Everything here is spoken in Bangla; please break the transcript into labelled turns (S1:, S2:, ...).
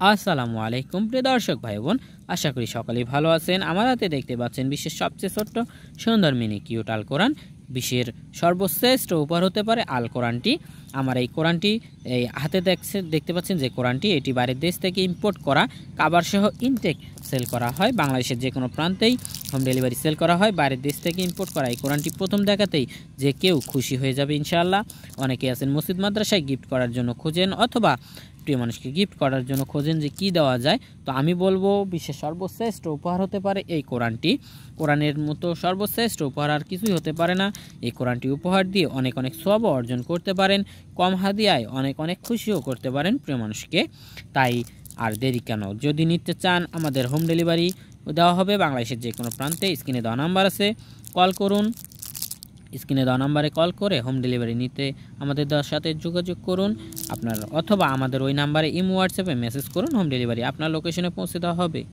S1: আসসালামু আলাইকুম প্রিয় দর্শক ভাই বোন, আশা করি সকলেই ভালো আছেন। আমার হাতে দেখতে পাচ্ছেন বিশ্বের সবচেয়ে ছোট্ট সুন্দর মিনি কিউট আল কোরআন। বিশ্বের সর্বশ্রেষ্ঠ উপহার হতে পারে আল কোরআনটি। আমার এই কোরআনটি এই হাতে দেখতে পাচ্ছেন যে কোরআনটি এটি বাইরের দেশ থেকে ইম্পোর্ট করা কাভার সহ ইনটেক সেল করা হয়। বাংলাদেশের যে কোনো প্রান্তেই হোম ডেলিভারি সেল করা হয়। বাইরের দেশ থেকে ইম্পোর্ট করা এই কোরআনটি প্রথম দেখাতেই যে কেউ খুশি হয়ে যাবে ইনশাআল্লাহ। অনেকে আছেন মসজিদ মাদ্রাসায় গিফট করার জন্য খোঁজেন, অথবা প্রিয় মানুষকে গিফট করার জন্য খোঁজেন যে কি দেওয়া যায়। তো আমি বলবো বিশ্বের সর্বশ্রেষ্ঠ উপহার হতে পারে এই কোরআনটি। কোরআনের মতো সর্বশ্রেষ্ঠ উপহার আর কিছুই হতে পারে না। এই কোরআনটি উপহার দিয়ে অনেক অনেক সওয়াবও অর্জন করতে পারেন, কম হাদিয়ায় অনেক অনেক খুশিও করতে পারেন প্রিয় মানুষকে। তাই আর দেরি কেন, যদি নিতে চান আমাদের হোম ডেলিভারি দেওয়া হবে বাংলাদেশের যে কোনো প্রান্তে। স্ক্রিনে দেওয়া নাম্বার আছে, কল করুন। স্ক্রিনে দেওয়া নাম্বারে কল করে হোম ডেলিভারি নিতে আমাদের সাথে যোগাযোগ করুন আপনার, অথবা আমাদের ওই নাম্বারে ইমো হোয়াটসঅ্যাপে মেসেজ করুন। হোম ডেলিভারি আপনার লোকেশনে পৌঁছে দেওয়া হবে।